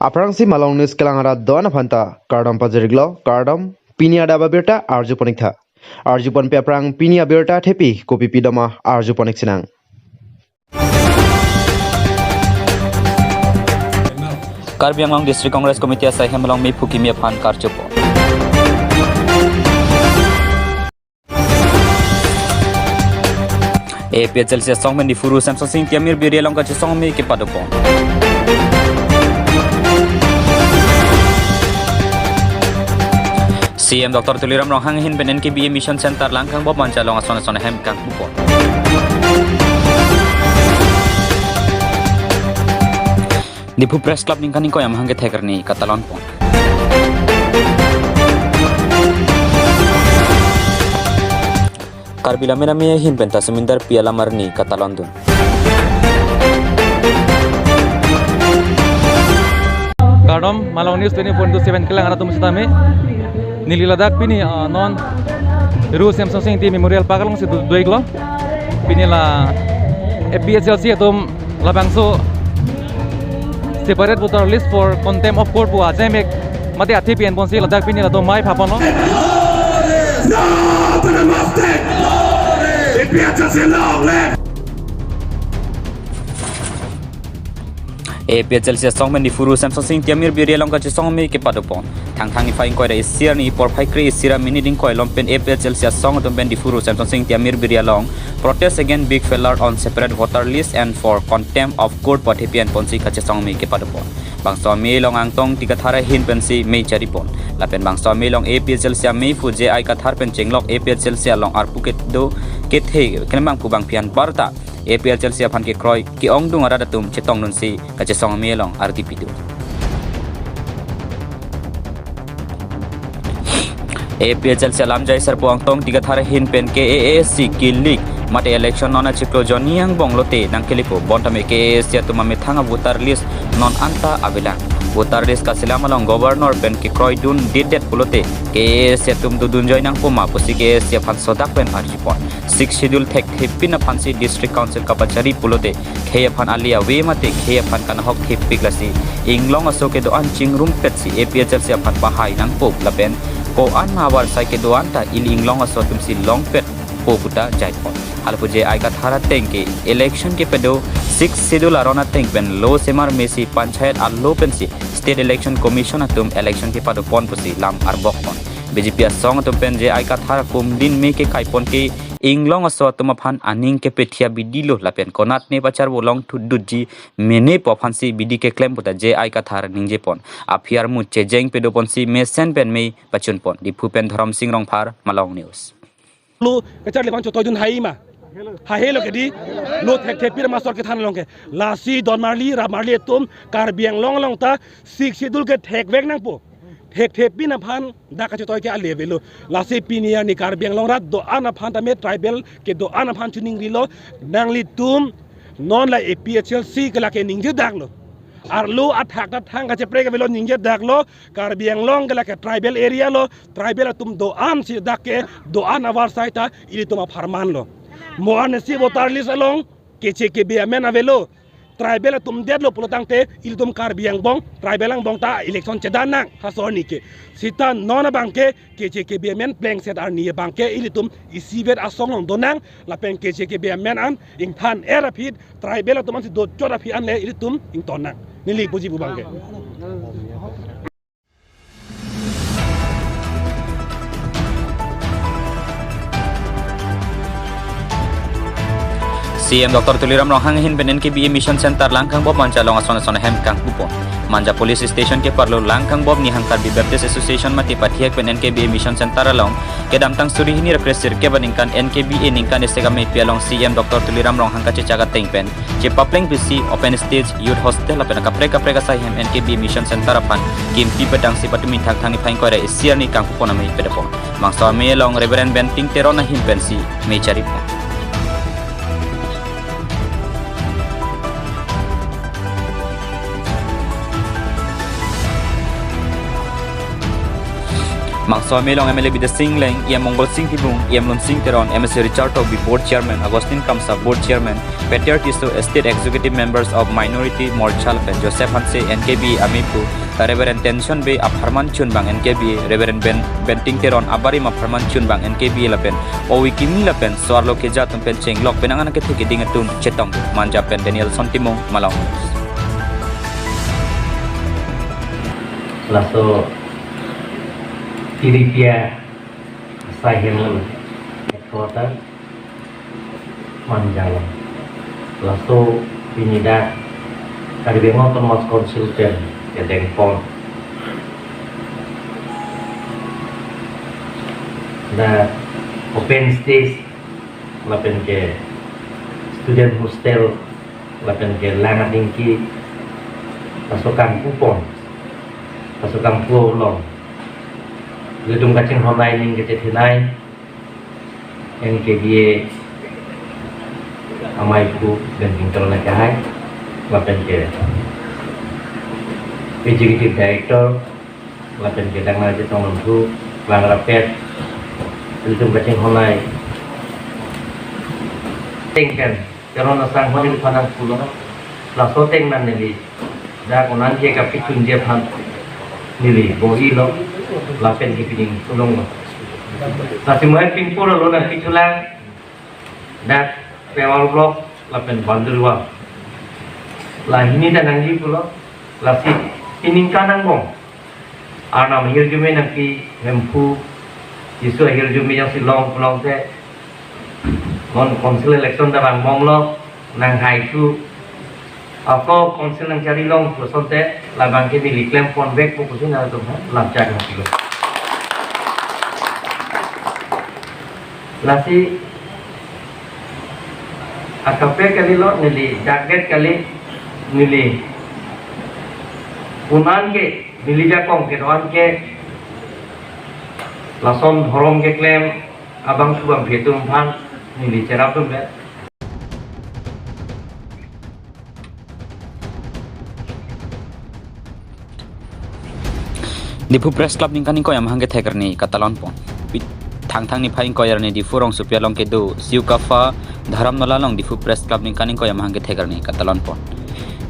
Aprang si malong nis kelangara dona phanta kardam pajiriglo kardam pinia daba berta arju ponikta arju pon pe aprang pinia berta thepi kopi pidama arju ponik sinang Karbi Anglong District Congress Committee asai hemalong mi phukimia phan karchopo APHL se songmen di furu Samsung Sing Tiamir Birialong ka song mi ke padopo CM Dr. Tuliram Rong Hang Hin Ben NKBA Mission Center Langkang Bob Mancalong asona hem kang bupo di Pu Press Club ningkan ko yam hangge theker ni katalon pon Karbila menami hin penta semindar piala marni katalon dun Kardom Malong News 24/7 kelang aratum sitame Nili Ladakh pini non Ru Samsung Sing Ti Memorial Park long situ doiglo pini la FBHLC atum labangso separate voter list for contempt of court bu ajemek mate athi pian ponsi Ladakh pini la to mai phapono APHL se songmen di furu Samsung Sing Tiamir Birialong ka song mi ke padopon thang ni fain ko da isiar ni por phai kri sira mini ding ko lompen APHL se song to ben di furu Samsung Sing Tiamir Birialong protest against big failure on separate voter list and for contempt of court pathipian ponsi ka song mi ke padopon bangso mi long angtong tiga thara hin pensi mei charipon lapen bangso mi long APHL se mi fu je ai ka thar pen chenglok APHL se long ar puket do ke the kenbang pu bang pian barta APHL se phan ke kroi ki ong dung ara datum chetong nun si ka song mi long ar dipidu APHL se lam jai sar puang tong tiga thara hin pen ke AASC kilik mate election nona chiklo joniang bonglote nang kelipo bontame ke AASC tumame thanga voter list non anta abelang voter list ka silamalong governor pen ke kroi dun didet pulote ke AASC tum dudun joy nang puma pusi ke AASC phan sodak pen arjipon 6 schedule thek thepina phansi district council kapachari pulote kheya phan alia we mate kheya phan kan hok thepiklasi inglong asoke do an chingrum petsi APHL se phan pahai nang pop lapen ko an mawar sai ke do anta iling long aso tum si long pet poputa jaipon alpuje ai ka thara tengke election ke pedo 6 schedule arona teng pen lo semar mesi panchayat allo pensi state election commission atum election ke pado pon pusi lam arbok pon BJP song atum pen je ai ka thara kum din me ke kai pon ke inglong aso atum phan aning ke petia bidilo lapen konat ne pachar bolong thudduji mene pophansi bidi ke claim puta je ai ka thara ningje pon afiar mu chejeng pedo ponsi mesen pen me pachun pon di Phupen Dharam Singh Rongphar Malong News lu kejar lepan cotoy dun hai ma ha helo ke di lu thek thek pir masor ke than long ke lasi don marli ra marli tum kar biang long long ta sik sidul ke thek vek nang po thek thek pin phan da ka cotoy ke a level lasi pinia ni kar biang long rat do ana phan ta me tribal ke do ana phan chuning ri lo nang li tum non la APHLC ke la ke ning je dang lo arlo athak ta thang ka chepre ke velo ningje dak lo kar biang long ke la ke tribal area lo tribal tum do an si dak ke do an avar sai ta ili tuma farman lo mo an si votar list along ke che ke be amen avelo tribal tum dead lo pulotang te ili tum kar biang bong tribal ang bong ta election chedan nang ha so ni ke sita nona bangke ke che ke be amen pleng set ar ni bangke ili tum isivet asong long donang la pen ke che ke be amen an ing than era phit tribal tum an si do chora phi an le ili tum ing tonang nili puji bu bangke CM Dr. Tuliram Rong Hang Hin Ben NKBA Mission Center Langkang Bob Mancalong asona hem kang pupon Manja Police Station ke parlo Langkang Bob ni Hangkar Bi Baptist Association mati pathiak ben NKBA Mission Center along ke damtang suri hini represir ke baningkan NKBA ningkan estegame pialong CM Dr. Tuliram Rong Hangka cecaga tengpen ce papleng PC open stage youth hostel apena kapre ka sai hem NKBA Mission Center apan kim pi pedang si patumi thang thang ni phain ko re isiar ni kang pupon ame pedapon mangsa me long Reverend Ben Ting Terona him pensi me cari pon Bangsa melong MLA Bida Singh Leng, Ia Mongol Singh Hibung, Ia Mlun Singh Teron, MSC Richard Toby Board Chairman, Agustin Kamsa Board Chairman, Peter Tiso State Executive Members of Minority Morchal Pen, Joseph Hanse NKB Amipu, Reverend Tension Bay Aparman Chun Bang NKB, Reverend Benting Teron Abari Aparman Chun Bang NKB Lapen, Owi Kimi Lapen, Soarlo Keja Tumpen Cheng Lok Penangan Ketiki Dingatun Chetong, Manja Pen Daniel Sontimong Malang. Laso Tiripia Sahil Headquarter Manjalan Laso Pinida Karibengo Thomas Consultant Yadengpon Da Open Space Lapen ke Student Hostel Lapen ke Lana Tingki Pasukan Kupon Pasukan Pulau Gedung Kacang Honai ning Kecetinai yang KBA Amai Ku dan Tinggal Nakahai Lapan ke Executive Director Lapan ke Dang Raja Tong Lembu Bang Rapet Gedung Kacang Honai Tingkan Karena sang honil panang pulau Laso Ting nan nili Dah konan ke kapi tunjia pan Nili Bohi lo Lapen kipining tulong lo. Nasi muat pingpur lo nak piculang, dak pewal blok lapen bandulwa. Lah ini dan anggi pulo, lasi pining kanang bong. Anam hirjume napi hempu, isu hirjume yang silong pulang te. Non konsil election dah bang bong lo, nang haiku. Aku konsil nang cari long pulang te, labang kini liklem pon bek fokusin ada tu kan, lapcar nak kilo. Lasi akape kali lo nili, jaget kali nili, punan ke nili jakong ke doan ke, lason horom ke klem, abang subang betum pan nili cerap tu be. Dipu Press Club ning kaning ko yang hangge theker ni Katalon pon. Thang ni phaing ko yar ni difu rong supya long ke do siu kafa dharam nola long difu Press Club ning kaning ko yang hangge theker ni Katalon pon.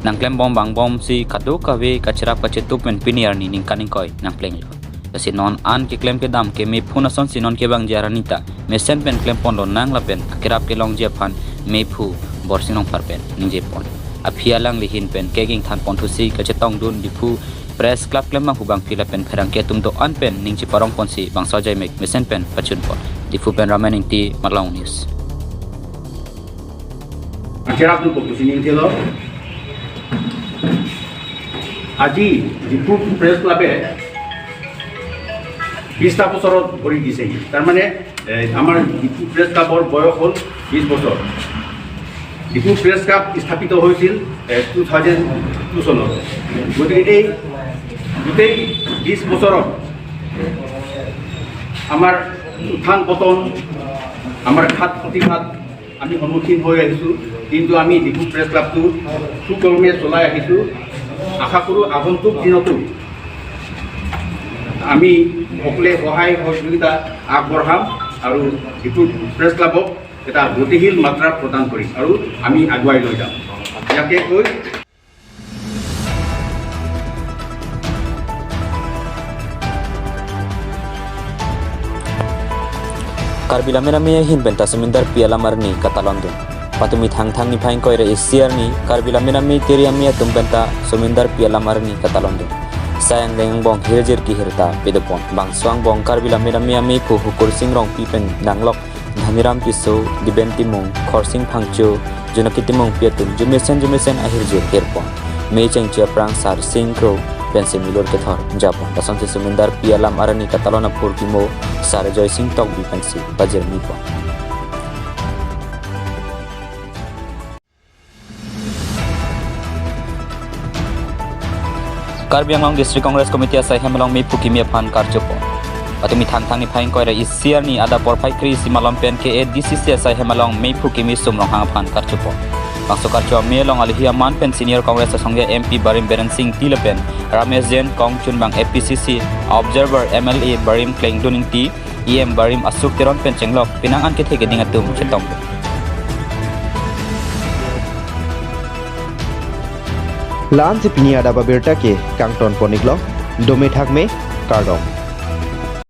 Nang klem bom bang bom si kado kawe kacirap kacetup men piniar ni ning kaning ko nang pleng lo. Kasi non an ke klem ke dam ke me phuna son si non ke bang jaranita me sen pen klem pon lo nang lapen akirap ke long je phan me phu borsinong parpen ning je pon. Apia lang lihin pen keging than pon thu si kacetong dun difu Press Club Klemang hubang pila pen perang ke tum do an pen ning ci parong pon si bang sajai mek mesen pen pacun pon di fu pen ramen ning ti Marlang News. Acara tu fokus ini lo. Aji di fu Press Club Bista বছর ভরি দিছে তার মানে আমার ডিপু press ক্লাবৰ বয়স হল 20 বছর ডিপু প্রেস ক্লাব স্থাপিত হয়েছিল 2002 চনত গতিকে এই গোটেই 20 বছৰত আমাৰ উত্থান পতন আমাৰ ঘাত প্ৰতিঘাত আমি সন্মুখীন হৈ আহিছোঁ কিন্তু আমি ডিপু প্ৰেছ ক্লাবটো সুকৰ্মে চলাই আহিছোঁ আশা কৰোঁ আগন্তুক দিনতো আমি সকলে সহায় সহযোগিতা আগবঢ়াম আৰু ডিপু প্ৰেছ ক্লাবক এটা গতিশীল মাত্ৰা প্ৰদান কৰিম আৰু আমি আগুৱাই লৈ যাম ইয়াকে কৈ Karbila merami hin benta semindar piala marni Katalon dun. Patumi thang ni phaing koire isiar ni karbila merami teriamia tum benta semindar piala marni Katalon dun. Sayang leng bong hirjir ki hirta pedopon bang swang bong karbila merami ami pu hukur singrong pipen nanglok dhaniram piso dibentimung khorsing phangchu junakitimung pietum jumesen ahirjir herpon me chengchia prang sar singkro pense milor ke thor japon pasang se semindar piala marni Katalona purkimo sar joy sing tok bi pensi bajer mi po Karbi Anglong District Congress Committee asai hemalong mi pukimia pan karjopo atumi thang ni phaing koira isiar ni ada por phai kri simalom pen ke DCC asai hemalong mi pukimi sumrong hang pan karjopo Pangsokar cho melong alihi aman pen senior congress songya MP Barim Beren Singh Tilapen Ramesh Jain Kong Chunbang APCC observer MLA Barim Kleng Duning Ti EM Barim Asuk Tiron pen Chenglok pinangan ke thege dingatum chetong Lan si pinia daba berta ke kangton poniklo dome thakme kardom